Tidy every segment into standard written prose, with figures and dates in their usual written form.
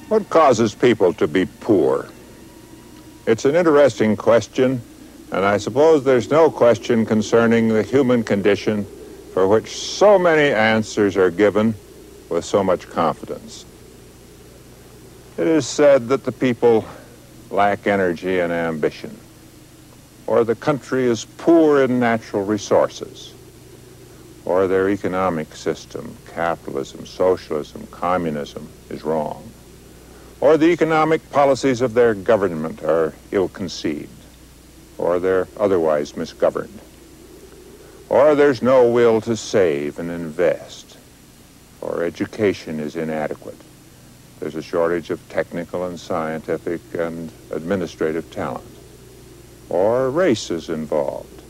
What causes people to be poor? It's an interesting question, and I suppose there's no question concerning the human condition for which so many answers are given with so much confidence. It is said that the people lack energy and ambition, or the country is poor in natural resources, or their economic system, capitalism, socialism, communism, is wrong, or the economic policies of their government are ill-conceived, or they're otherwise misgoverned, or there's no will to save and invest, or education is inadequate. There's a shortage of technical and scientific and administrative talent, or race is involved.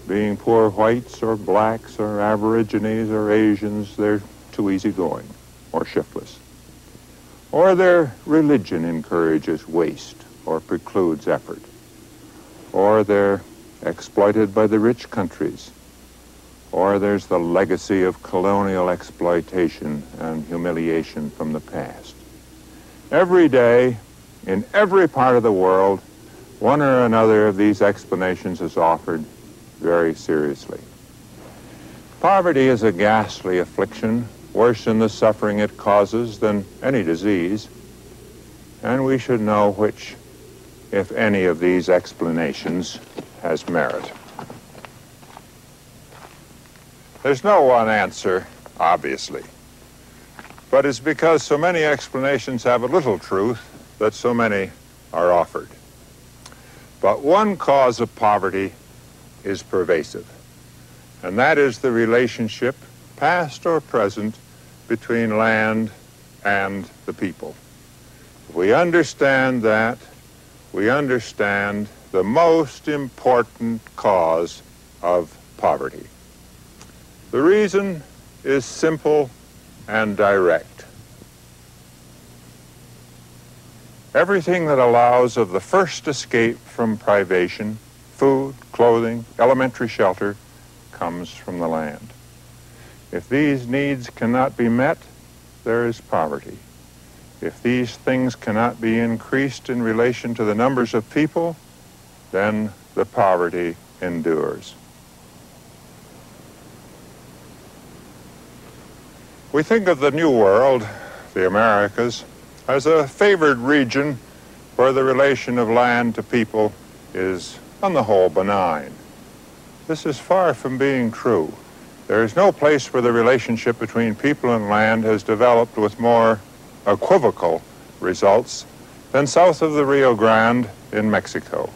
Being poor whites or blacks or aborigines or Asians, they're too easygoing or shiftless. Or their religion encourages waste or precludes effort. Or they're exploited by the rich countries. Or there's the legacy of colonial exploitation and humiliation from the past. Every day, in every part of the world, one or another of these explanations is offered very seriously. Poverty is a ghastly affliction, worse in the suffering it causes than any disease, and we should know which, if any, of these explanations has merit. There's no one answer, obviously, but it's because so many explanations have a little truth that so many are offered. But one cause of poverty is pervasive, and that is the relationship, past or present, between land and the people. If we understand that, we understand the most important cause of poverty. The reason is simple and direct. Everything that allows of the first escape from privation, food, clothing, elementary shelter, comes from the land. If these needs cannot be met, there is poverty. If these things cannot be increased in relation to the numbers of people, then the poverty endures. We think of the New World, the Americas, as a favored region where the relation of land to people is, on the whole, benign. This is far from being true. There is no place where the relationship between people and land has developed with more equivocal results than south of the Rio Grande in Mexico.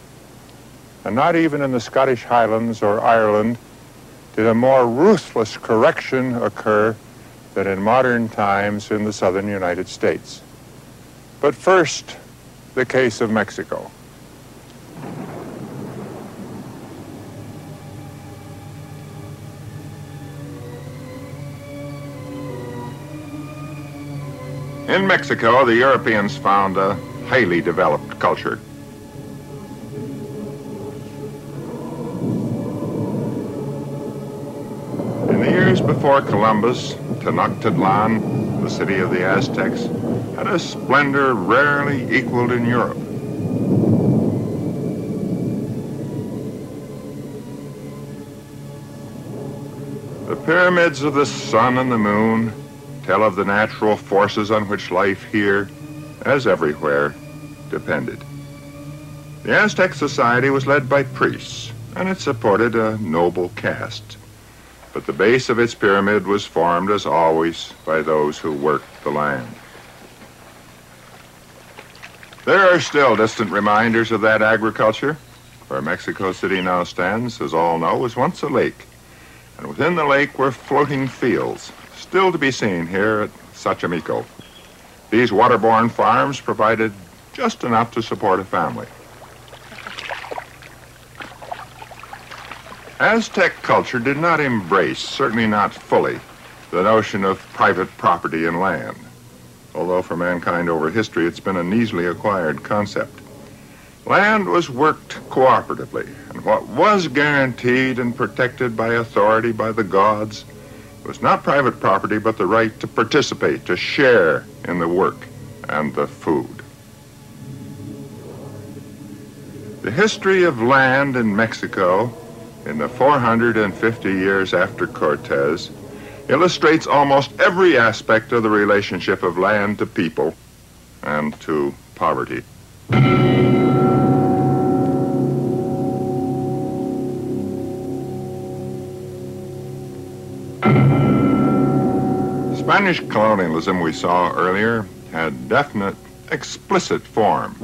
And not even in the Scottish Highlands or Ireland did a more ruthless correction occur than in modern times in the southern United States. But first, the case of Mexico. In Mexico, the Europeans found a highly developed culture. In the years before Columbus, Tenochtitlan, the city of the Aztecs, had a splendor rarely equaled in Europe. The pyramids of the sun and the moon tell of the natural forces on which life here, as everywhere, depended. The Aztec society was led by priests, and it supported a noble caste. But the base of its pyramid was formed, as always, by those who worked the land. There are still distant reminders of that agriculture. Where Mexico City now stands, as all know, was once a lake. And within the lake were floating fields, still to be seen here at Xochimilco. These waterborne farms provided just enough to support a family. Aztec culture did not embrace, certainly not fully, the notion of private property in land, although for mankind over history it's been an easily acquired concept. Land was worked cooperatively, and what was guaranteed and protected by authority by the gods was not private property, but the right to participate, to share in the work. and the food. The history of land in Mexico in the 450 years after Cortez illustrates almost every aspect of the relationship of land to people and to poverty. Spanish colonialism we saw earlier had definite, explicit form.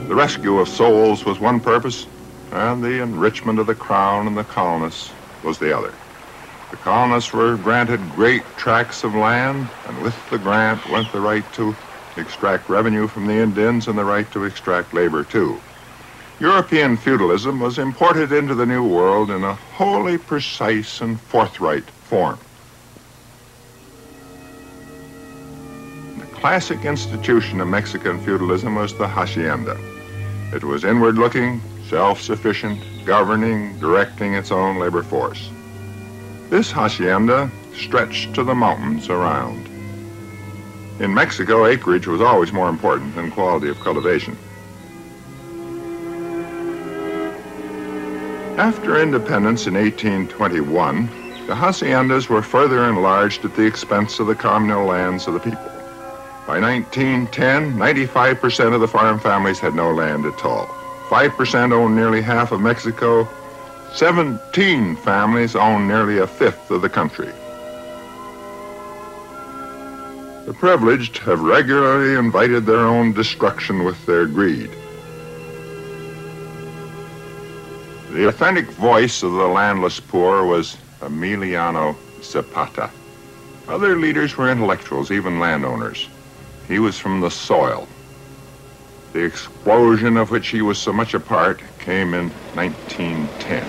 The rescue of souls was one purpose, and the enrichment of the crown and the colonists was the other. The colonists were granted great tracts of land, and with the grant went the right to extract revenue from the Indians and the right to extract labor too. European feudalism was imported into the New World in a wholly precise and forthright form. The classic institution of Mexican feudalism was the hacienda. It was inward-looking, self-sufficient, governing, directing its own labor force. This hacienda stretched to the mountains around. In Mexico, acreage was always more important than quality of cultivation. After independence in 1821, the haciendas were further enlarged at the expense of the communal lands of the people. By 1910, 95% of the farm families had no land at all. 5% owned nearly half of Mexico. 17 families owned nearly a fifth of the country. The privileged have regularly invited their own destruction with their greed. The authentic voice of the landless poor was Emiliano Zapata. Other leaders were intellectuals, even landowners. He was from the soil. The explosion of which he was so much a part came in 1910.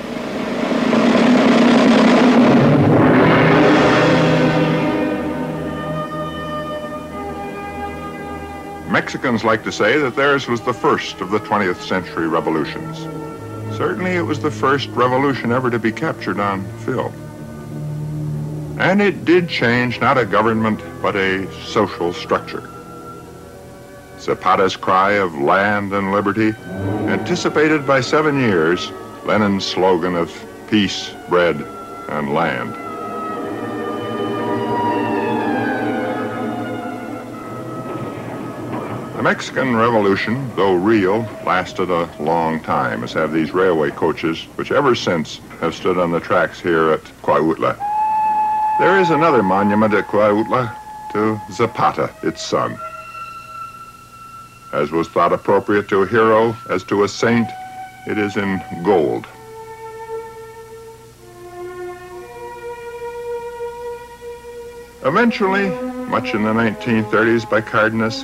Mexicans like to say that theirs was the first of the 20th century revolutions. Certainly it was the first revolution ever to be captured on film. And it did change not a government, but a social structure. Zapata's cry of land and liberty anticipated by 7 years Lenin's slogan of peace, bread, and land. The Mexican Revolution, though real, lasted a long time, as have these railway coaches, which ever since have stood on the tracks here at Cuautla. There is another monument at Cuautla to Zapata, its son. As was thought appropriate to a hero as to a saint, it is in gold. Eventually, much in the 1930s by Cardenas,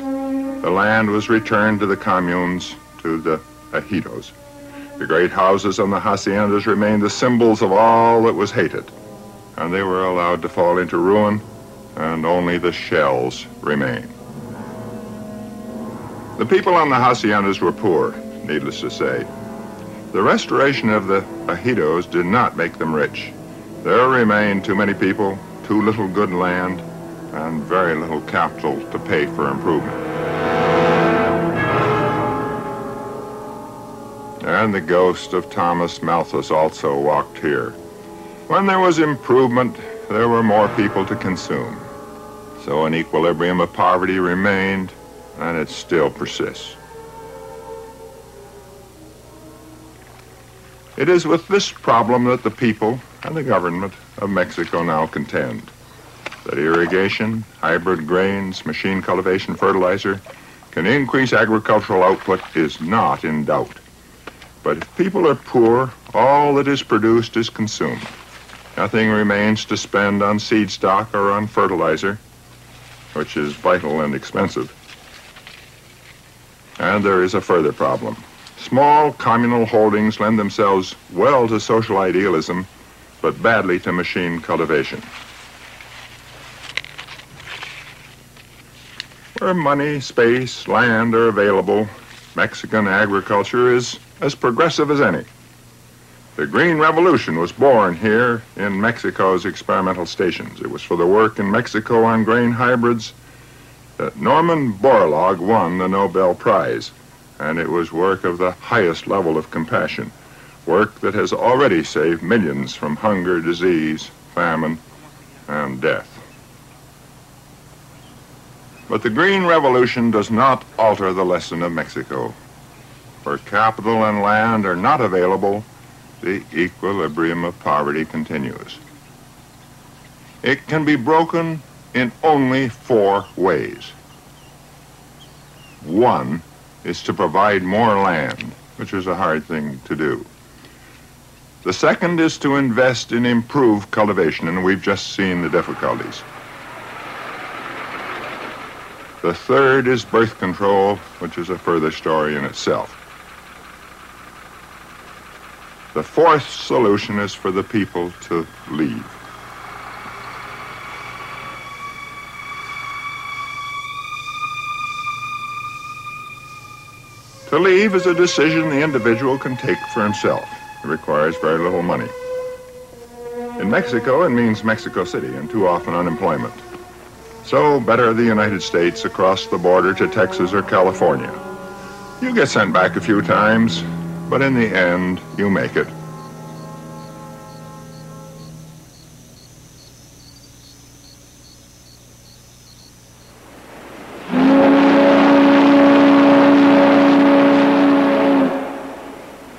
the land was returned to the communes, to the ejidos. The great houses on the haciendas remained the symbols of all that was hated, and they were allowed to fall into ruin, and only the shells remain. The people on the haciendas were poor, needless to say. The restoration of the ejidos did not make them rich. There remained too many people, too little good land, and very little capital to pay for improvement. And the ghost of Thomas Malthus also walked here. When there was improvement, there were more people to consume. So an equilibrium of poverty remained, and it still persists. It is with this problem that the people and the government of Mexico now contend. That irrigation, hybrid grains, machine cultivation, fertilizer can increase agricultural output is not in doubt. But if people are poor, all that is produced is consumed. Nothing remains to spend on seed stock or on fertilizer, which is vital and expensive. And there is a further problem. Small communal holdings lend themselves well to social idealism, but badly to machine cultivation. Where money, space, land are available, Mexican agriculture is as progressive as any. The Green Revolution was born here in Mexico's experimental stations. It was for the work in Mexico on grain hybrids Norman Borlaug won the Nobel Prize, and it was work of the highest level of compassion, work that has already saved millions from hunger, disease, famine, and death. But the Green Revolution does not alter the lesson of Mexico. Where capital and land are not available, the equilibrium of poverty continues. It can be broken in only 4 ways. One is to provide more land, which is a hard thing to do. The second is to invest in improved cultivation, and we've just seen the difficulties. The third is birth control, which is a further story in itself. The fourth solution is for the people to leave. To leave is a decision the individual can take for himself. It requires very little money. In Mexico, it means Mexico City, and too often unemployment. So better the United States across the border to Texas or California. You get sent back a few times, but in the end, you make it.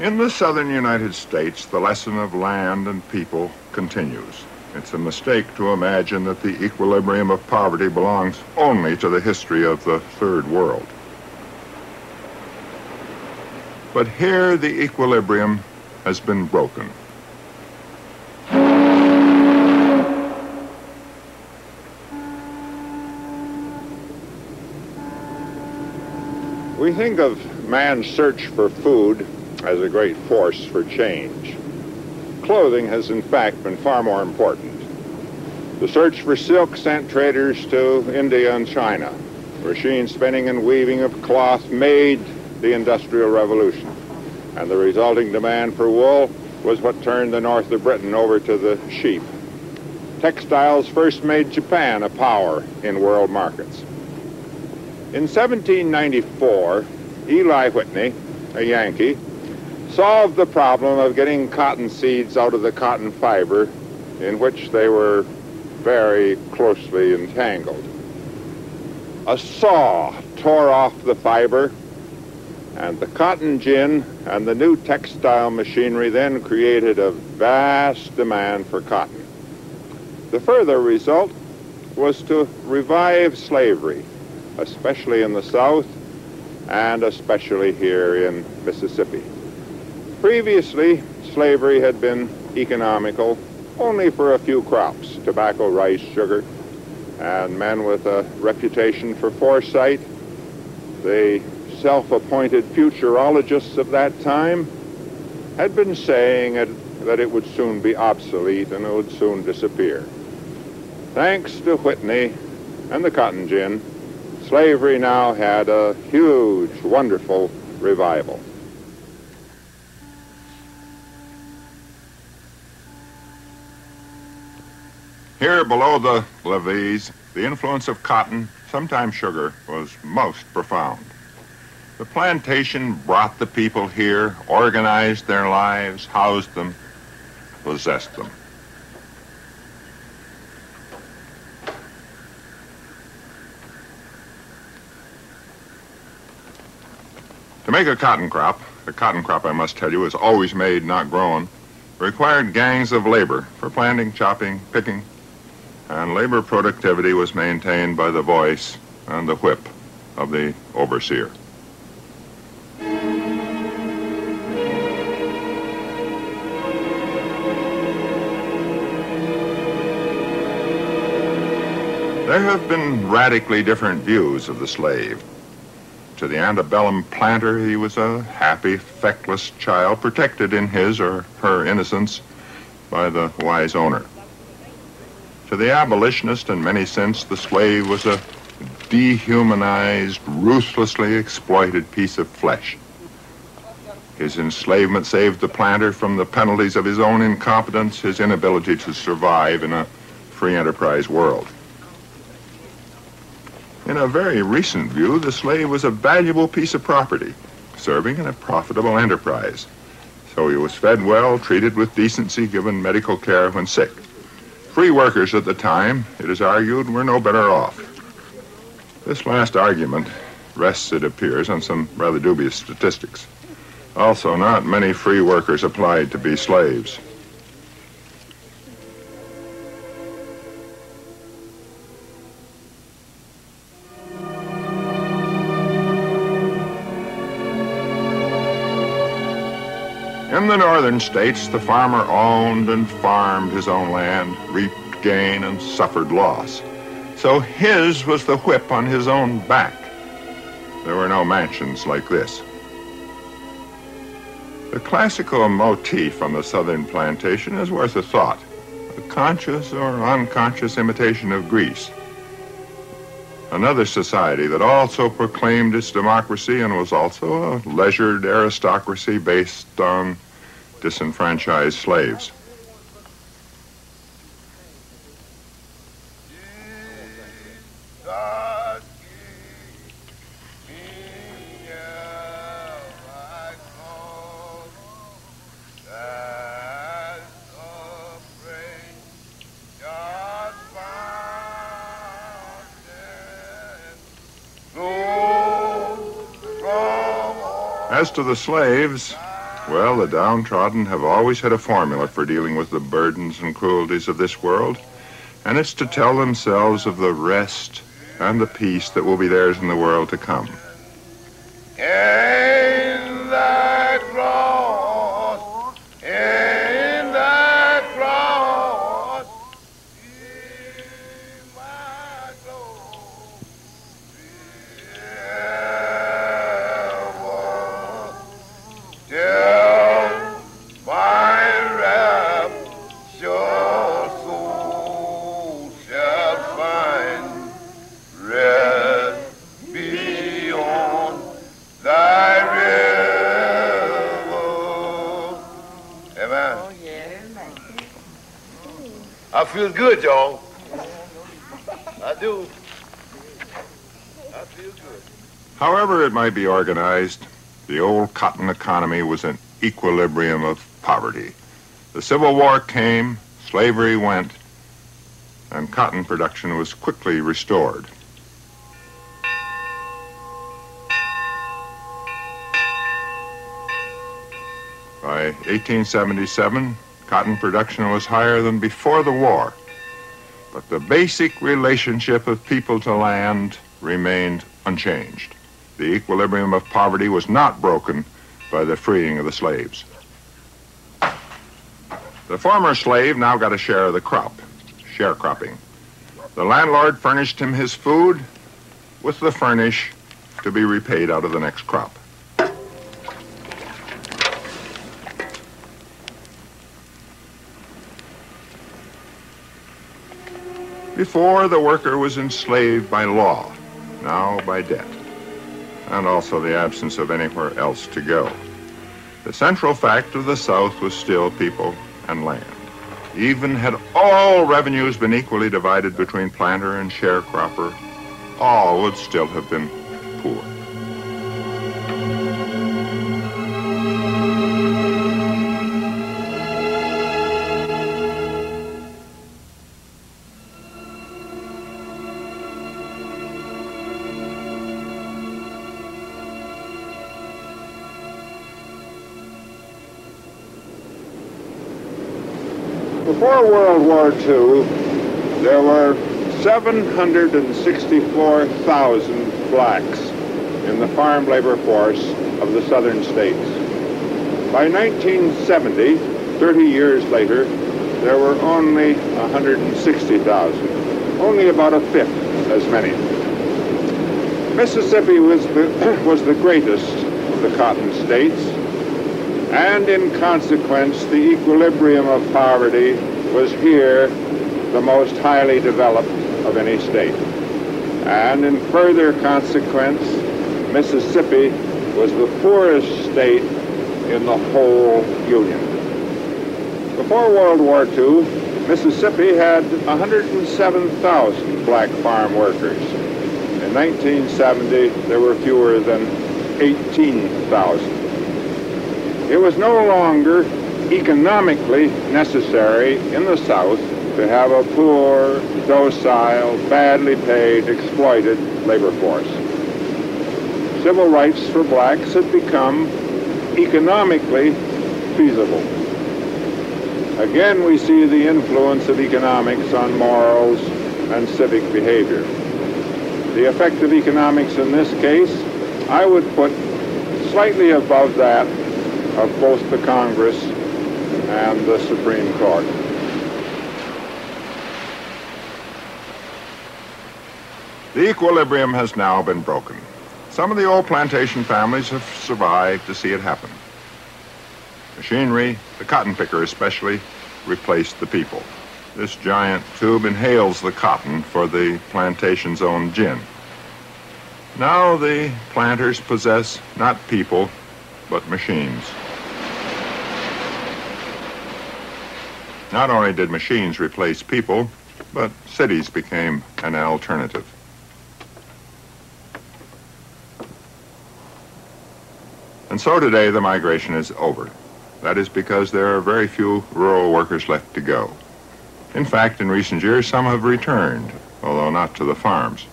In the southern United States, the lesson of land and people continues. It's a mistake to imagine that the equilibrium of poverty belongs only to the history of the Third World. But here the equilibrium has been broken. We think of man's search for food as a great force for change. Clothing has in fact been far more important. The search for silk sent traders to India and China. Machine spinning and weaving of cloth made the Industrial Revolution, and the resulting demand for wool was what turned the north of Britain over to the sheep. Textiles first made Japan a power in world markets. In 1794, Eli Whitney, a Yankee, solved the problem of getting cotton seeds out of the cotton fiber in which they were very closely entangled. A saw tore off the fiber, and the cotton gin and the new textile machinery then created a vast demand for cotton. The further result was to revive slavery, especially in the South and especially here in Mississippi. Previously, slavery had been economical only for a few crops, tobacco, rice, sugar, and men with a reputation for foresight. The self-appointed futurologists of that time had been saying that it would soon be obsolete and it would soon disappear. Thanks to Whitney and the cotton gin, slavery now had a huge, wonderful revival. Here below the levees, the influence of cotton, sometimes sugar, was most profound. The plantation brought the people here, organized their lives, housed them, possessed them. To make a cotton crop, I must tell you, is always made, not grown, required gangs of labor for planting, chopping, picking, and labor productivity was maintained by the voice and the whip of the overseer. There have been radically different views of the slave. To the antebellum planter, he was a happy, feckless child, protected in his or her innocence by the wise owner. To the abolitionist, in many sense, the slave was a dehumanized, ruthlessly exploited piece of flesh. His enslavement saved the planter from the penalties of his own incompetence, his inability to survive in a free enterprise world. In a very recent view, the slave was a valuable piece of property, serving in a profitable enterprise. So he was fed well, treated with decency, given medical care when sick. Free workers at the time, it is argued, were no better off. This last argument rests, it appears, on some rather dubious statistics. Also, not many free workers applied to be slaves. In the northern states, the farmer owned and farmed his own land, reaped gain and suffered loss. So his was the whip on his own back. There were no mansions like this. The classical motif on the southern plantation is worth a thought, a conscious or unconscious imitation of Greece. Another society that also proclaimed its democracy and was also a leisured aristocracy based on disenfranchised slaves. As to the slaves, well, the downtrodden have always had a formula for dealing with the burdens and cruelties of this world, and it's to tell themselves of the rest and the peace that will be theirs in the world to come. In that cross, in that cross, in my glory, till my rapture soul shall find rest beyond thy river. Amen. Oh, yeah. I feel good, y'all. I do. I feel good. However it might be organized, the old cotton economy was an equilibrium of poverty. The Civil War came, slavery went, and cotton production was quickly restored. By 1877, cotton production was higher than before the war, but the basic relationship of people to land remained unchanged. The equilibrium of poverty was not broken by the freeing of the slaves. The former slave now got a share of the crop, sharecropping. The landlord furnished him his food with the furnish to be repaid out of the next crop. Before, the worker was enslaved by law, now by debt, and also the absence of anywhere else to go. The central fact of the South was still people and land. Even had all revenues been equally divided between planter and sharecropper, all would still have been poor. Before World War II, there were 764,000 blacks in the farm labor force of the southern states. By 1970, 30 years later, there were only 160,000, only about a fifth as many. Mississippi was the greatest of the cotton states, and in consequence, the equilibrium of poverty was here the most highly developed of any state. And in further consequence, Mississippi was the poorest state in the whole Union. Before World War II, Mississippi had 107,000 black farm workers. In 1970, there were fewer than 18,000. It was no longer economically necessary in the South to have a poor, docile, badly paid, exploited labor force. Civil rights for blacks had become economically feasible. Again, we see the influence of economics on morals and civic behavior. The effect of economics in this case, I would put slightly above that of both the Congress and the Supreme Court. The equilibrium has now been broken. Some of the old plantation families have survived to see it happen. Machinery, the cotton picker especially, replaced the people. This giant tube inhales the cotton for the plantation's own gin. Now the planters possess not people, but machines. Not only did machines replace people, but cities became an alternative. And so today the migration is over. That is because there are very few rural workers left to go. In fact, in recent years, some have returned, although not to the farms.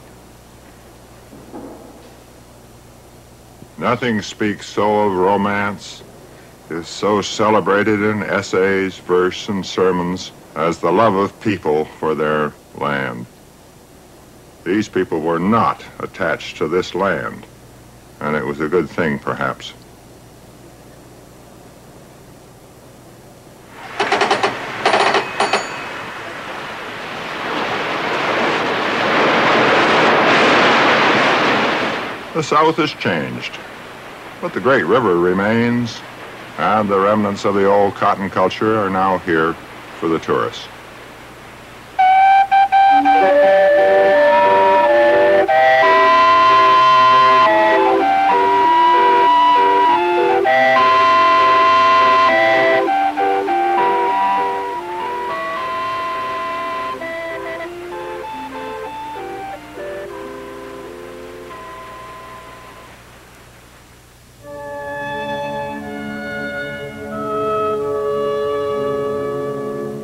Nothing speaks so of romance, is so celebrated in essays, verse, and sermons as the love of people for their land. These people were not attached to this land, and it was a good thing, perhaps. The South has changed, but the great river remains, and the remnants of the old cotton culture are now here for the tourists.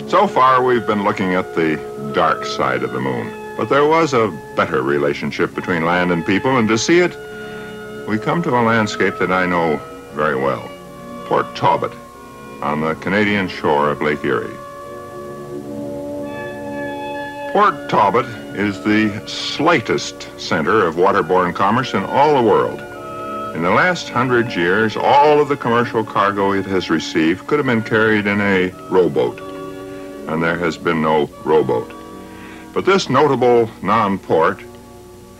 So far, we've been looking at the dark side of the moon, but there was a better relationship between land and people, and to see it, we come to a landscape that I know very well, Port Talbot, on the Canadian shore of Lake Erie. Port Talbot is the slightest center of waterborne commerce in all the world. In the last 100 years, all of the commercial cargo it has received could have been carried in a rowboat, and there has been no rowboat. But this notable non-port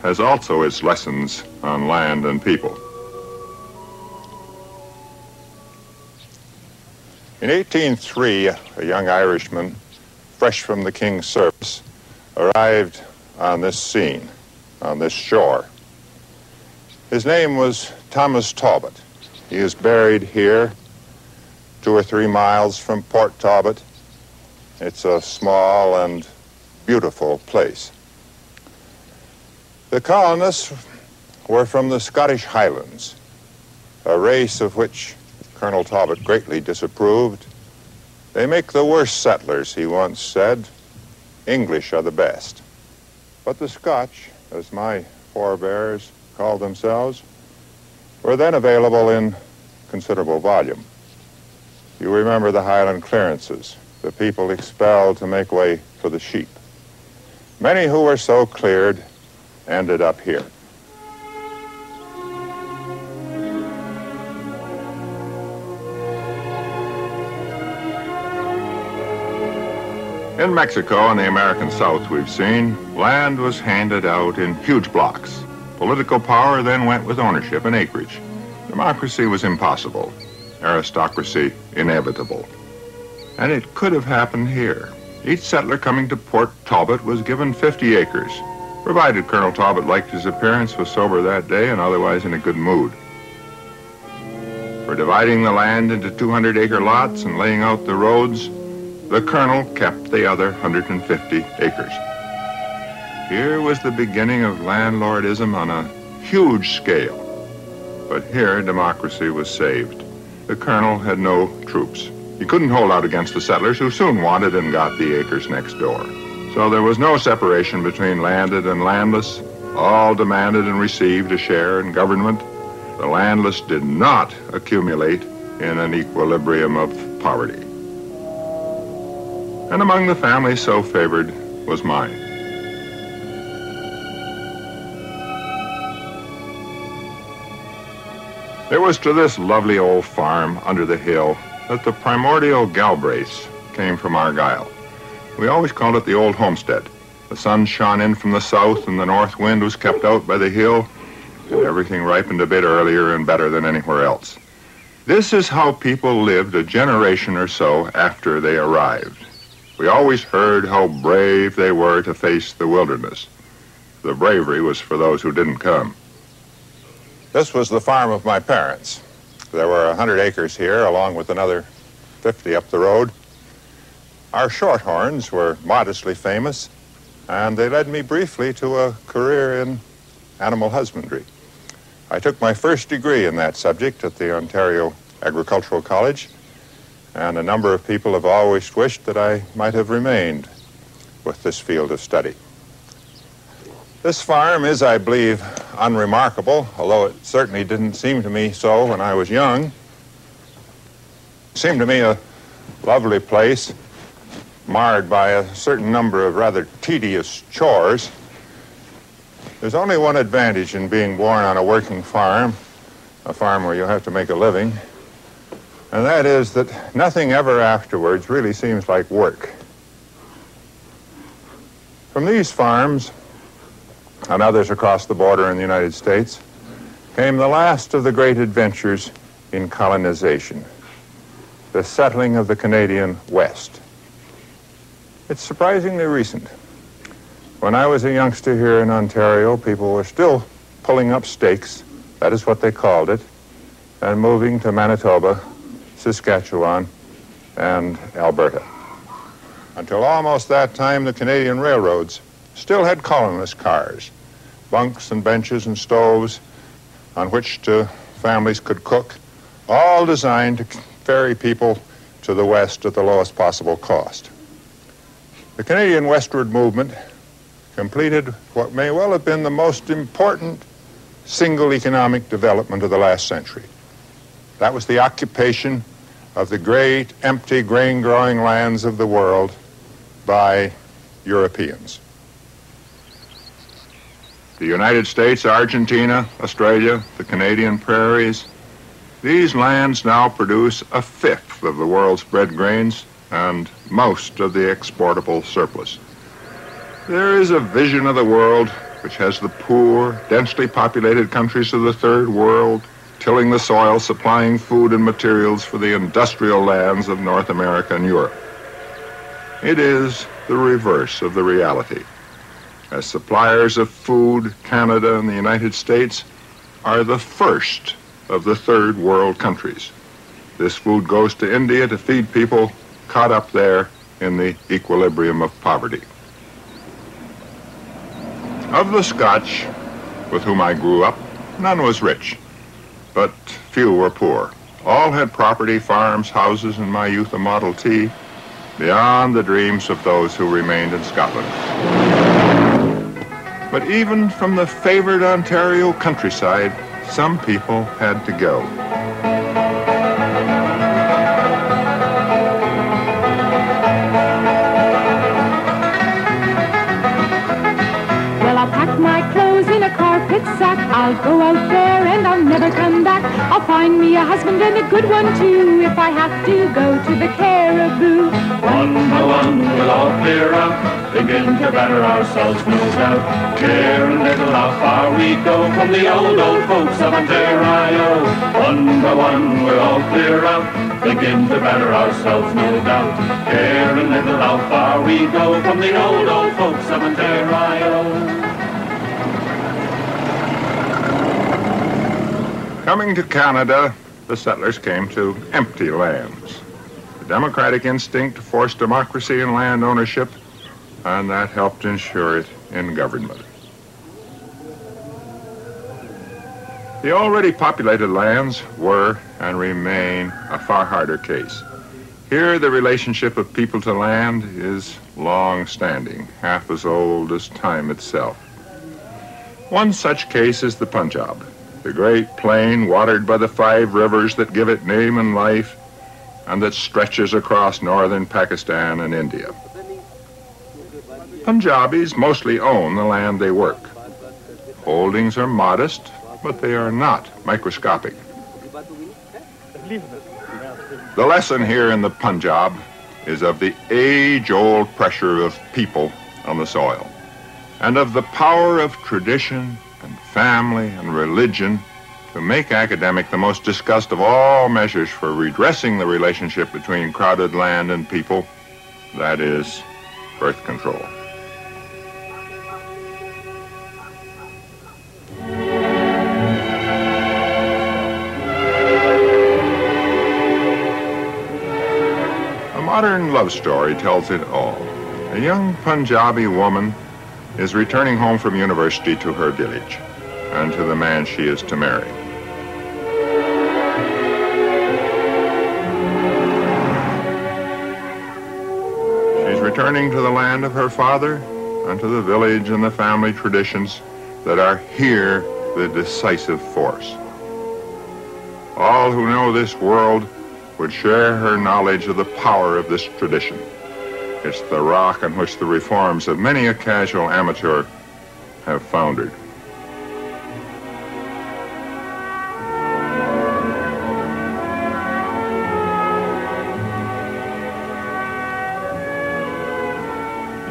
has also its lessons on land and people. In 1803, a young Irishman, fresh from the King's service, arrived on this scene, on this shore. His name was Thomas Talbot. He is buried here, 2 or 3 miles from Port Talbot. It's a small and beautiful place. The colonists were from the Scottish Highlands, a race of which Colonel Talbot greatly disapproved. They make the worst settlers, he once said. English are the best. But the Scotch, as my forebears called themselves, were then available in considerable volume. You remember the Highland clearances, the people expelled to make way for the sheep. Many who were so cleared ended up here. In Mexico and the American South, we've seen, land was handed out in huge blocks. Political power then went with ownership and acreage. Democracy was impossible, aristocracy inevitable. And it could have happened here. Each settler coming to Port Talbot was given 50 acres, provided Colonel Talbot liked his appearance, was sober that day, and otherwise in a good mood. For dividing the land into 200-acre lots and laying out the roads, the colonel kept the other 150 acres. Here was the beginning of landlordism on a huge scale. But here, democracy was saved. The colonel had no troops. He couldn't hold out against the settlers, who soon wanted and got the acres next door. So there was no separation between landed and landless. All demanded and received a share in government. The landless did not accumulate in an equilibrium of poverty. And among the families so favored was mine. It was to this lovely old farm under the hill that the primordial Galbraiths came from Argyle. We always called it the old homestead. The sun shone in from the south and the north wind was kept out by the hill, and everything ripened a bit earlier and better than anywhere else. This is how people lived a generation or so after they arrived. We always heard how brave they were to face the wilderness. The bravery was for those who didn't come. This was the farm of my parents. There were 100 acres here, along with another 50 up the road. Our Shorthorns were modestly famous, and they led me briefly to a career in animal husbandry. I took my first degree in that subject at the Ontario Agricultural College, and a number of people have always wished that I might have remained with this field of study. This farm is, I believe, unremarkable, although it certainly didn't seem to me so when I was young. It seemed to me a lovely place, marred by a certain number of rather tedious chores. There's only one advantage in being born on a working farm, a farm where you have to make a living, and that is that nothing ever afterwards really seems like work. From these farms, and others across the border in the United States, came the last of the great adventures in colonization, the settling of the Canadian West. It's surprisingly recent. When I was a youngster here in Ontario, people were still pulling up stakes, that is what they called it, and moving to Manitoba, Saskatchewan, and Alberta. Until almost that time, the Canadian railroads still had colonist cars, bunks and benches and stoves on which families could cook, all designed to ferry people to the west at the lowest possible cost. The Canadian westward movement completed what may well have been the most important single economic development of the last century. That was the occupation of the great empty grain-growing lands of the world by Europeans. The United States, Argentina, Australia, the Canadian prairies, these lands now produce a fifth of the world's bread grains and most of the exportable surplus. There is a vision of the world which has the poor, densely populated countries of the third world tilling the soil, supplying food and materials for the industrial lands of North America and Europe. It is the reverse of the reality. As suppliers of food, Canada and the United States are the first of the third world countries. This food goes to India to feed people caught up there in the equilibrium of poverty. Of the Scotch with whom I grew up, none was rich, but few were poor. All had property, farms, houses, and my youth a Model T, beyond the dreams of those who remained in Scotland. But even from the favored Ontario countryside, some people had to go. Well, I'll pack my clothes in a carpet sack. I'll go out there and I'll never come back. I'll find me a husband and a good one too, if I have to go to the Caribou. One by one we'll all clear out, begin to better ourselves, no doubt. Care a little how far we go from the old folks of Ontario. One by one we'll all clear out, begin to better ourselves, no doubt. Care a little how far we go from the old folks of Ontario. Coming to Canada, the settlers came to empty lands. The democratic instinct forced democracy in land ownership, and that helped ensure it in government. The already populated lands were and remain a far harder case. Here, the relationship of people to land is long-standing, half as old as time itself. One such case is the Punjab, the great plain watered by the 5 rivers that give it name and life, and that stretches across northern Pakistan and India. Punjabis mostly own the land they work. Holdings are modest, but they are not microscopic. The lesson here in the Punjab is of the age-old pressure of people on the soil, and of the power of tradition and family and religion to make academic the most discussed of all measures for redressing the relationship between crowded land and people, that is, birth control. A modern love story tells it all. A young Punjabi woman is returning home from university to her village and to the man she is to marry. She's returning to the land of her father and to the village and the family traditions that are here the decisive force. All who know this world would share her knowledge of the power of this tradition. It's the rock on which the reforms of many a casual amateur have foundered.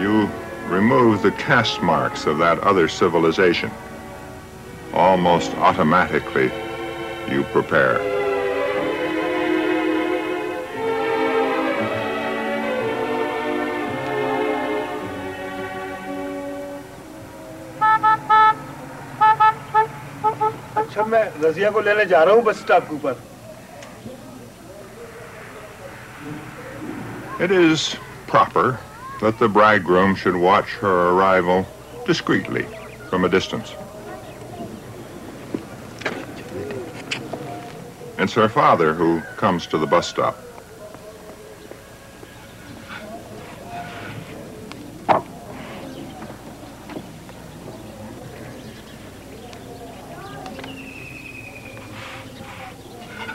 You remove the caste marks of that other civilization. Almost automatically, you prepare. अच्छा मैं रजिया को लेने जा रहा हूँ bus stop के ऊपर. It is proper that the bridegroom should watch her arrival discreetly from a distance. It's her father who comes to the bus stop.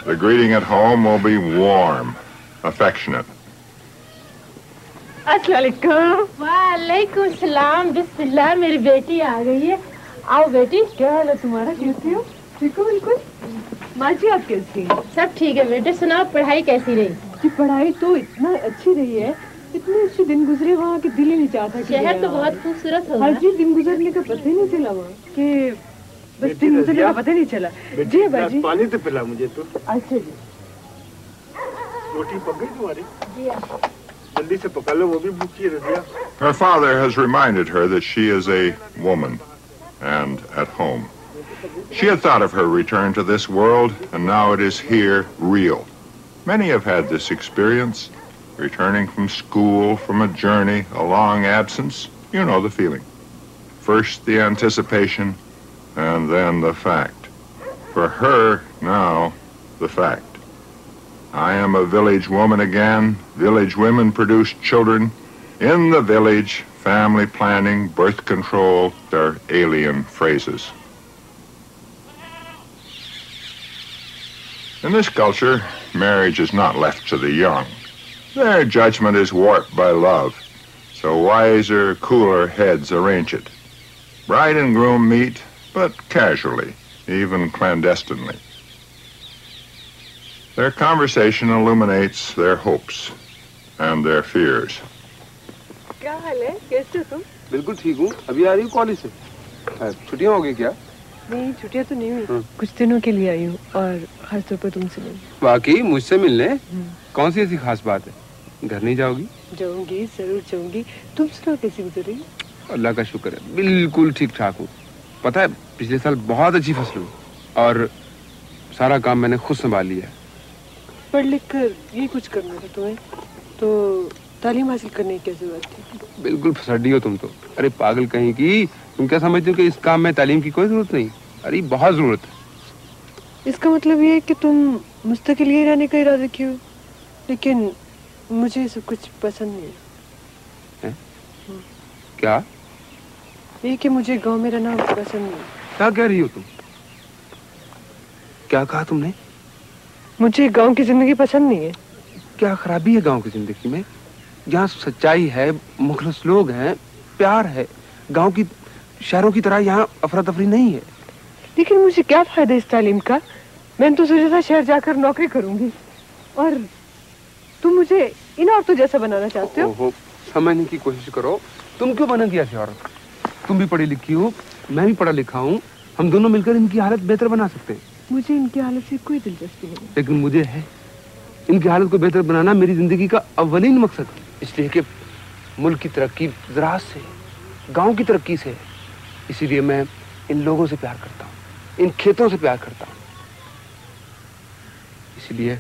The greeting at home will be warm, affectionate. अस्सलामुअलैकुम. वालेकुम सलाम. बिस्मिल्लाह. मेरी बेटी आ गई है. आओ बेटी. क्या हाल है तुम्हारा? कैसी हो? ठीक हो बिल्कुल. माँ जी आप कैसी हैं? सब ठीक है बेटे. सुनाओ पढ़ाई कैसी रही? जी पढ़ाई तो इतना अच्छी रही है. इतने अच्छे दिन गुजरे वहाँ कि दिल ही नहीं चाहता. शहर तो बहुत खूबसूरत होगा. हाँ जी दिन गुजरने का पता ही नहीं चला वहाँ कि बस दिन गुजरने का पता ही नहीं चला. जी बाजी पानी तो पिला मुझे तो. अच्छा जी. रोटी पक गई तुम्हारी? जी जल्दी से पका लो वो भी भूखी है Razia. Her father has reminded her that she is a woman and at home. She had thought of her return to this world, and now it is here, real. Many have had this experience, returning from school, from a journey, a long absence. You know the feeling. First the anticipation, and then the fact. For her, now, the fact. I am a village woman again. Village women produce children. In the village, family planning, birth control, they're alien phrases. In this culture, marriage is not left to the young. Their judgment is warped by love, so wiser, cooler heads arrange it. Bride and groom meet, but casually, even clandestinely. Their conversation illuminates their hopes and their fears. क्या हाल है? कैसे हो तुम? बिल्कुल ठीक हूँ. अभी आ रही हूँ कॉलेज से. छुट्टियाँ हो गई क्या? नहीं छुट्टियाँ तो नहीं हुई. कुछ दिनों के लिए आई हूँ और खास तौर पर तुमसे मिलने. वाकई मुझसे मिलने? कौन सी ऐसी खास बात है? घर नहीं जाओगी? जाऊंगी जरूर जाऊंगी. तुम सुनाओ कैसी गुजर रही? अल्लाह का शुक्र है बिल्कुल ठीक ठाक हूँ. पता है पिछले साल बहुत अच्छी फसल हुई और सारा काम मैंने खुद संभाल लिया. पढ़ लिख कर ये कुछ करना था तुम्हें तो तालीम हासिल करने की क्या जरूरत थी? बिल्कुल फसड्डी हो तुम तो। अरे पागल कहीं की, तुम क्या समझते हो कि इस काम में तालीम की कोई जरूरत नहीं? अरे बहुत जरूरत है। इसका मतलब ये है कि तुम मुस्तकिल ही रहने का इरादा किए हो, लेकिन मुझे सब कुछ पसंद नहीं है। क्या? ये कि मुझे गांव में रहना पसंद नहीं। क्या कह रही हो तुम? क्या कहा तुमने? मुझे गांव की जिंदगी पसंद नहीं है। क्या खराबी है गांव की जिंदगी में? यहाँ सच्चाई है, मुखलिस लोग हैं, प्यार है। गांव की शहरों की तरह यहाँ अफरा तफरी नहीं है। लेकिन मुझे क्या फायदा इस तालीम का? मैंने तो सोचा था शहर जाकर नौकरी करूंगी, और तुम मुझे इन औरतों जैसा बनाना चाहते हो। समझने की कोशिश करो, तुम क्यों बनेगी ऐसी औरत? तुम भी पढ़ी लिखी हो, मैं भी पढ़ा लिखा हूँ, हम दोनों मिलकर इनकी हालत बेहतर बना सकते हैं। मुझे इनकी हालत से कोई दिलचस्पी नहीं, लेकिन मुझे है। इनकी हालत को बेहतर बनाना मेरी जिंदगी का अव्वलीन मकसद है, इसलिए कि मुल्क की तरक्की ज़राअत से, गांव की तरक्की से। इसीलिए मैं इन लोगों से प्यार करता हूँ, इन खेतों से प्यार करता हूँ। इसलिए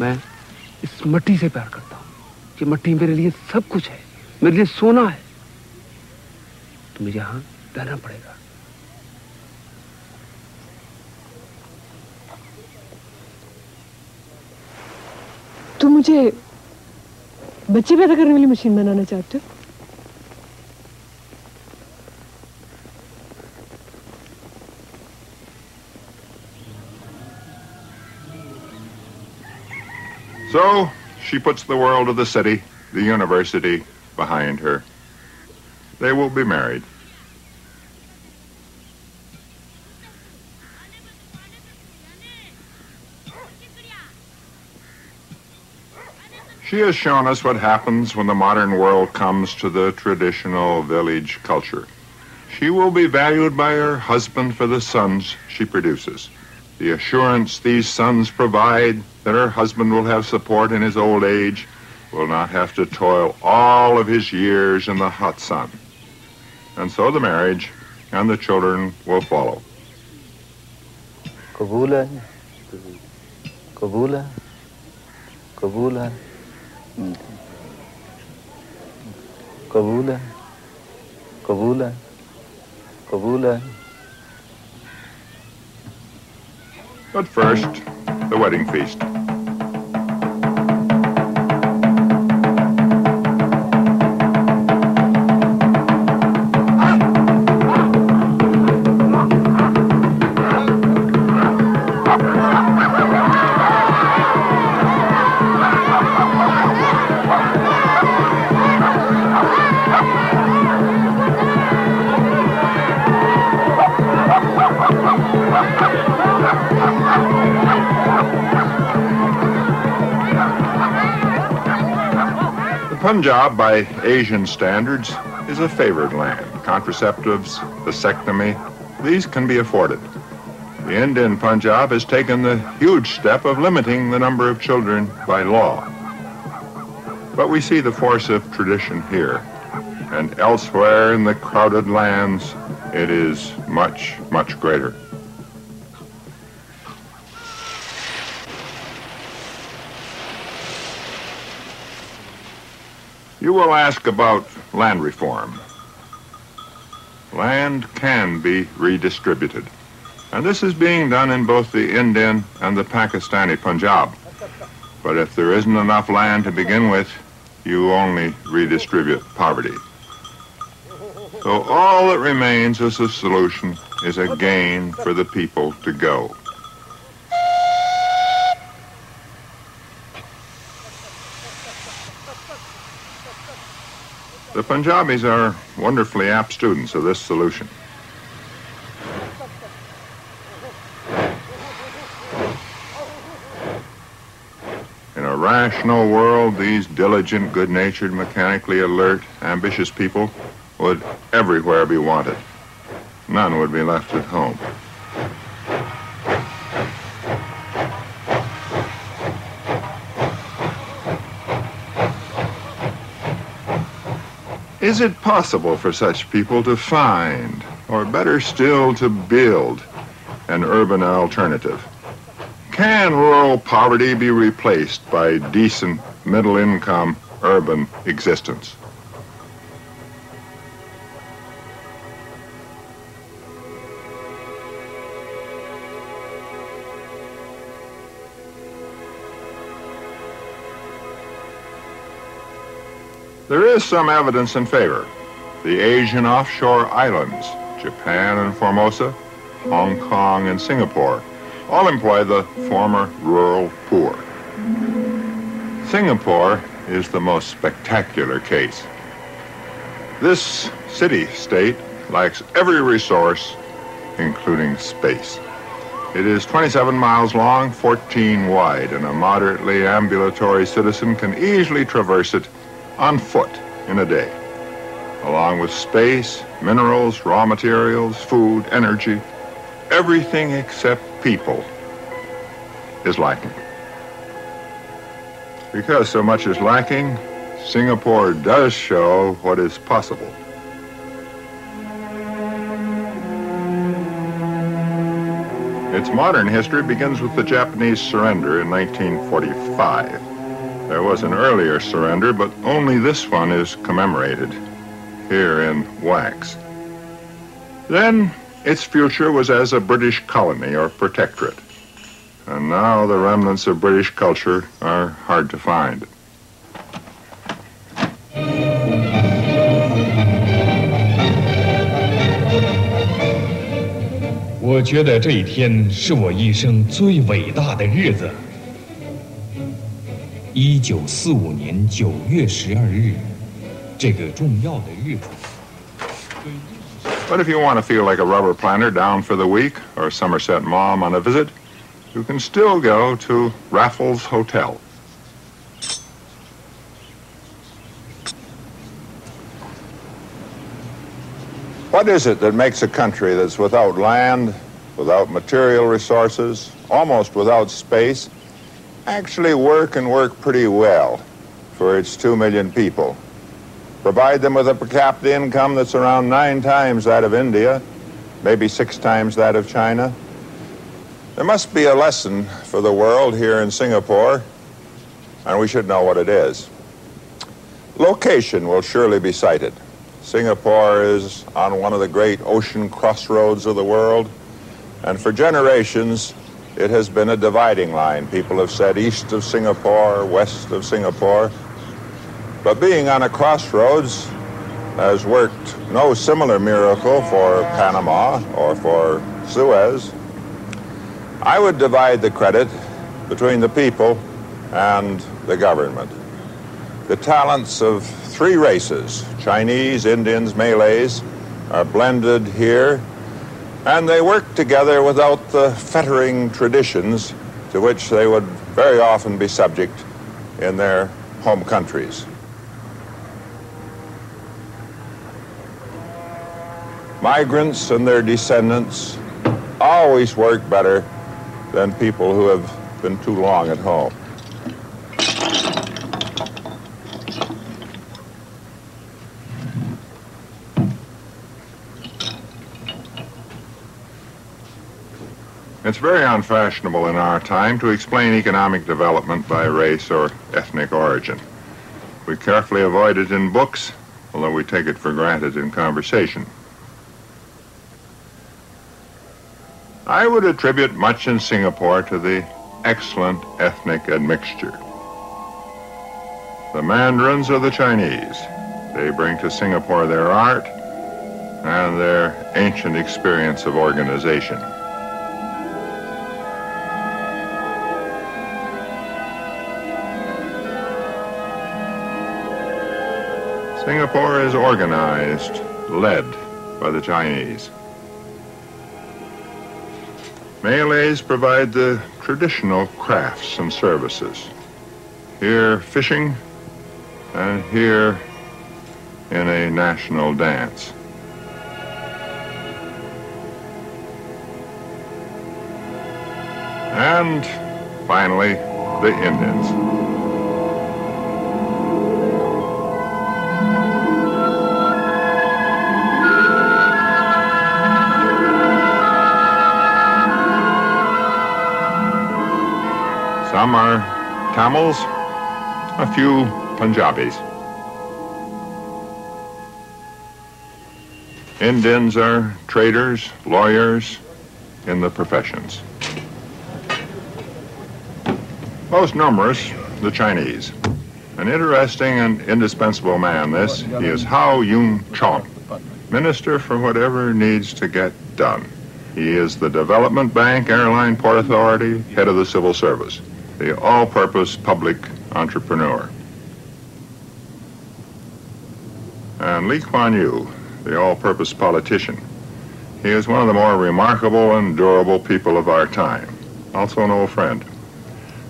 मैं इस मिट्टी से प्यार करता हूँ। ये मिट्टी मेरे लिए सब कुछ है, मेरे लिए सोना है। तो मुझे यहाँ रहना पड़ेगा। तुम मुझे बच्चे पैदा करने वाली मशीन बनाना चाहते हो? So, she puts the world of the city, the university, behind her. They will be married. She has shown us what happens when the modern world comes to the traditional village culture. She will be valued by her husband for the sons she produces. The assurance these sons provide that her husband will have support in his old age, will not have to toil all of his years in the hot sun. And so the marriage and the children will follow. Kabula, Kabula, Kabula, Kabula, Kabula, Kabula. But first, the wedding feast. Punjab, by Asian standards, is a favored land. Contraceptives, vasectomy, these can be afforded. The Indian Punjab has taken the huge step of limiting the number of children by law. But we see the force of tradition here, and elsewhere in the crowded lands, it is much, much greater. You will ask about land reform. Land can be redistributed. And this is being done in both the Indian and the Pakistani Punjab. But if there isn't enough land to begin with, you only redistribute poverty. So all that remains as a solution is a gain for the people to go. The Punjabis are wonderfully apt students of this solution. In a rational world, these diligent, good-natured, mechanically alert, ambitious people would everywhere be wanted. None would be left at home. Is it possible for such people to find, or better still, to build an urban alternative? Can rural poverty be replaced by decent middle-income urban existence? There is some evidence in favor. The Asian offshore islands, Japan and Formosa, Hong Kong and Singapore, all employ the former rural poor. Singapore is the most spectacular case. This city-state lacks every resource, including space. It is 27 miles long, 14 wide, and a moderately ambulatory citizen can easily traverse it on foot in a day, along with space, minerals, raw materials, food, energy. Everything except people is lacking. Because so much is lacking, Singapore does show what is possible. Its modern history begins with the Japanese surrender in 1945. There was an earlier surrender, but only this one is commemorated here in wax. Then its future was as a British colony or protectorate. And now the remnants of British culture are hard to find. 我觉得这一天是我一生最伟大的日子。1945年9月12日，这个重要的日子。 But if you want to feel like a rubber planter down for the week or Somerset Maugham on a visit, you can still go to Raffles Hotel. What is it that makes a country that's without land, without material resources, almost without space, actually work and work pretty well for its 2 million people? Provide them with a per capita income that's around 9 times that of India, maybe 6 times that of China. There must be a lesson for the world here in Singapore, and we should know what it is. Location will surely be cited. Singapore is on one of the great ocean crossroads of the world, and for generations it has been a dividing line. People have said east of Singapore, west of Singapore. But being on a crossroads has worked no similar miracle for Panama or for Suez. I would divide the credit between the people and the government. The talents of 3 races, Chinese, Indians, Malays, are blended here, and they work together without the fettering traditions to which they would very often be subject in their home countries. Migrants and their descendants always work better than people who have been too long at home. It's very unfashionable in our time to explain economic development by race or ethnic origin. We carefully avoid it in books, although we take it for granted in conversation. I would attribute much in Singapore to the excellent ethnic admixture. The Mandarins are the Chinese. They bring to Singapore their art and their ancient experience of organization. Singapore is organized, led by the Chinese. Malays provide the traditional crafts and services. Here fishing, and here in a national dance. And finally, the Indians. Some are Tamils, a few Punjabis. Indians are traders, lawyers, in the professions. Most numerous, the Chinese. An interesting and indispensable man, this. He is Hao Yun-chong, minister for whatever needs to get done. He is the Development Bank, Airline Port Authority, head of the civil service, the all-purpose public entrepreneur. And Lee Kuan Yew, the all-purpose politician. He is one of the more remarkable and durable people of our time, also an old friend.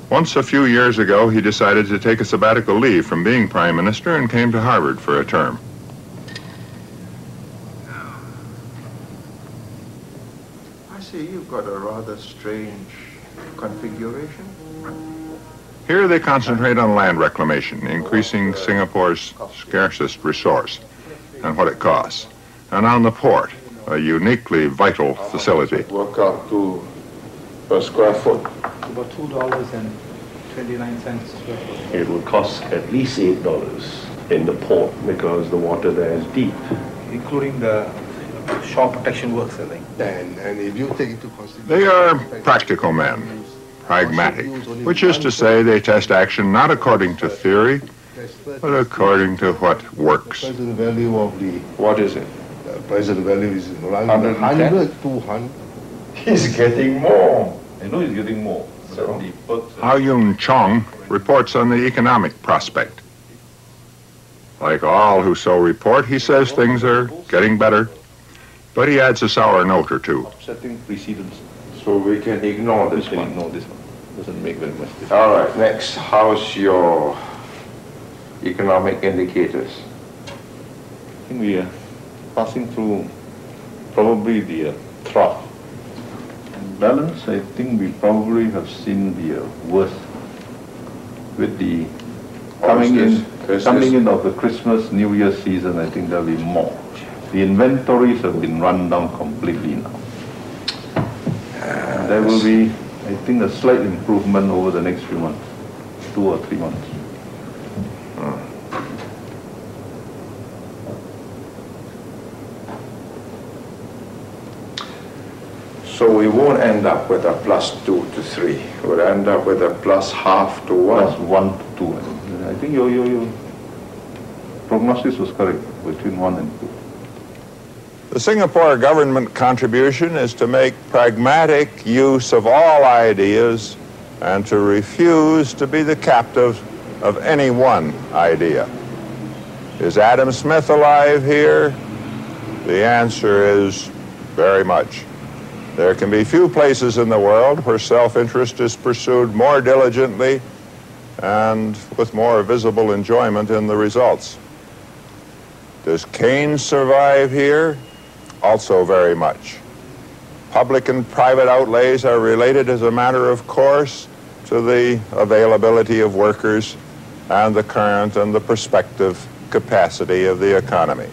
Once a few years ago, he decided to take a sabbatical leave from being prime minister and came to Harvard for a term. I see you've got a rather strange configuration. Here they concentrate on land reclamation, increasing Singapore's scarcest resource and what it costs. And on the port, a uniquely vital facility. Work out to per square foot. About $2.29 square foot. It would cost at least $8 in the port because the water there is deep. Including the shore protection works, I think. And if you take into consideration... They are practical men, pragmatic, which is to say they test action not according to theory, but according to what works. The value of the... What is it? The price of the value is around 100, 200. He's getting more. I know he's getting more. Hao Yun-chong reports on the economic prospect. Like all who so report, he says things are getting better, but he adds a sour note or two. Setting precedents. So we can ignore this one. Ignore this one. Doesn't make very much difference. All right, next, how's your economic indicators? I think we are passing through probably the trough. Balance, I think we probably have seen the worst with the coming in of the Christmas, New Year season. I think there'll be more. The inventories have been run down completely now. There will be, I think, a slight improvement over the next few months, 2 or 3 months. So we won't end up with a +2 to 3. We'll end up with a +0.5 to 1. +1 to 2. I think your prognosis was correct, between 1 and 2. The Singapore government contribution is to make pragmatic use of all ideas and to refuse to be the captive of any one idea. Is Adam Smith alive here? The answer is very much. There can be few places in the world where self-interest is pursued more diligently and with more visible enjoyment in the results. Does Keynes survive here? Also very much. Public and private outlays are related as a matter of course to the availability of workers and the current and the prospective capacity of the economy.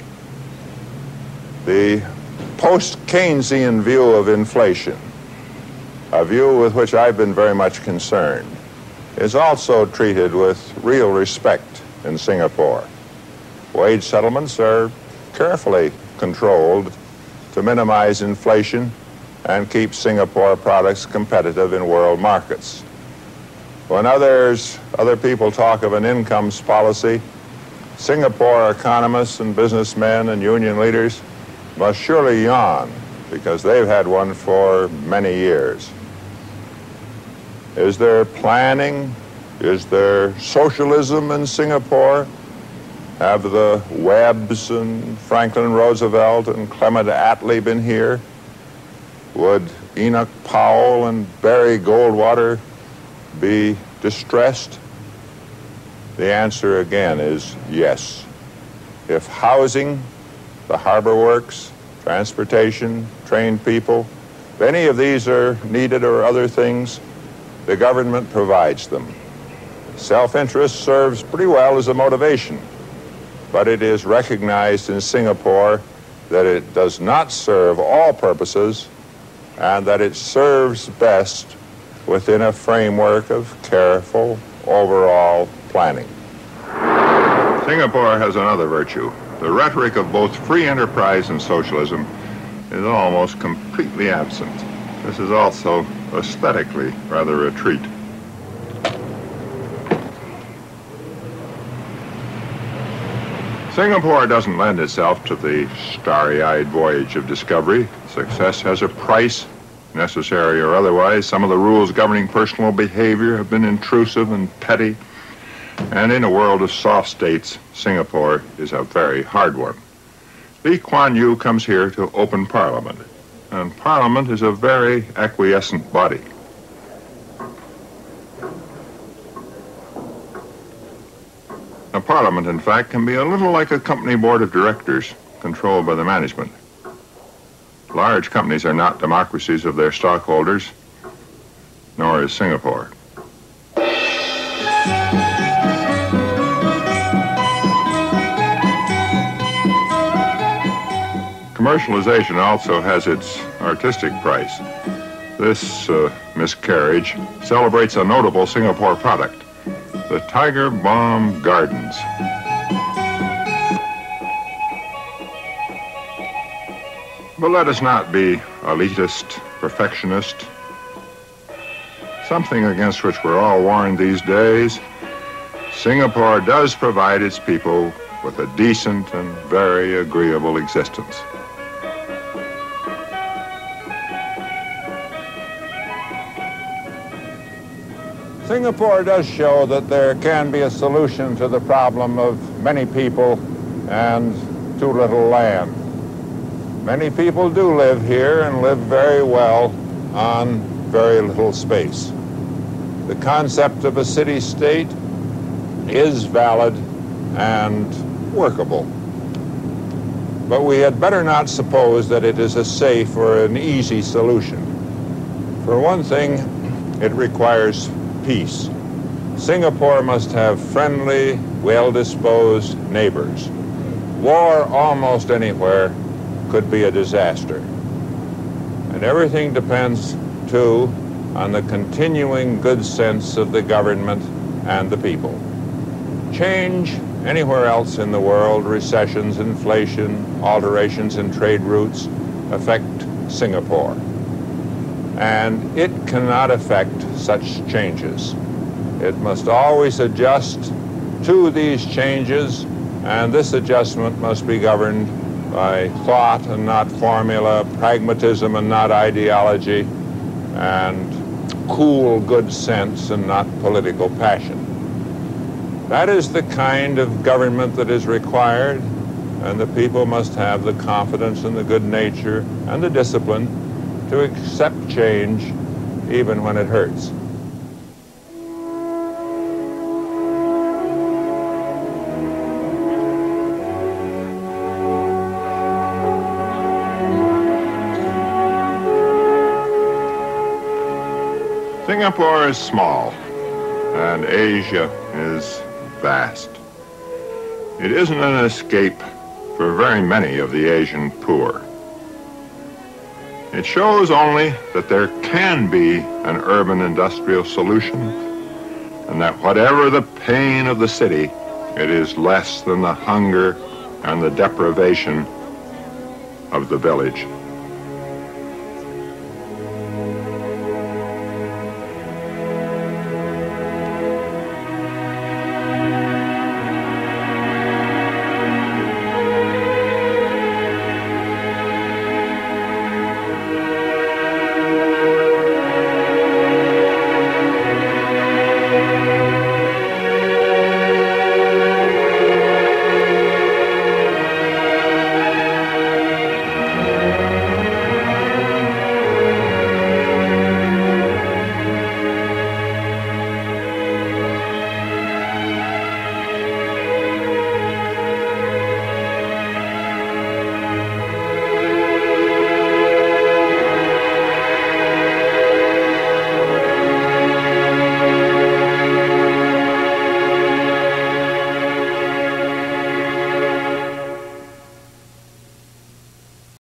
The post-Keynesian view of inflation, a view with which I've been very much concerned, is also treated with real respect in Singapore. Wage settlements are carefully controlled to minimize inflation and keep Singapore products competitive in world markets. When other people talk of an incomes policy, Singapore economists and businessmen and union leaders must surely yawn because they've had one for many years. Is there planning? Is there socialism in Singapore? Have the Webbs and Franklin Roosevelt and Clement Attlee been here? Would Enoch Powell and Barry Goldwater be distressed? The answer again is yes. If housing, the harbor works, transportation, trained people, if any of these are needed or other things, the government provides them. Self-interest serves pretty well as a motivation, but it is recognized in Singapore that it does not serve all purposes and that it serves best within a framework of careful overall planning. Singapore has another virtue. The rhetoric of both free enterprise and socialism is almost completely absent. This is also aesthetically rather a treat. Singapore doesn't lend itself to the starry-eyed voyage of discovery. Success has a price, necessary or otherwise. Some of the rules governing personal behavior have been intrusive and petty. And in a world of soft states, Singapore is a very hard one. Lee Kuan Yew comes here to open Parliament, and Parliament is a very acquiescent body. A Parliament, in fact, can be a little like a company board of directors controlled by the management. Large companies are not democracies of their stockholders, nor is Singapore. Commercialization also has its artistic price. This miscarriage celebrates a notable Singapore product, the Tiger Balm Gardens. But let us not be elitist, perfectionist. Something against which we're all warned these days. Singapore does provide its people with a decent and very agreeable existence. Singapore does show that there can be a solution to the problem of many people and too little land. Many people do live here and live very well on very little space. The concept of a city-state is valid and workable. But we had better not suppose that it is a safe or an easy solution. For one thing, it requires peace. Singapore must have friendly, well-disposed neighbors. War almost anywhere could be a disaster. And everything depends, too, on the continuing good sense of the government and the people. Change anywhere else in the world, recessions, inflation, alterations in trade routes, affect Singapore. And it cannot affect such changes. It must always adjust to these changes, and this adjustment must be governed by thought and not formula, pragmatism and not ideology, and cool good sense and not political passion. That is the kind of government that is required, and the people must have the confidence and the good nature and the discipline to accept change even when it hurts. Singapore is small, and Asia is vast. It isn't an escape for very many of the Asian poor. It shows only that there can be an urban industrial solution, and that whatever the pain of the city, it is less than the hunger and the deprivation of the village.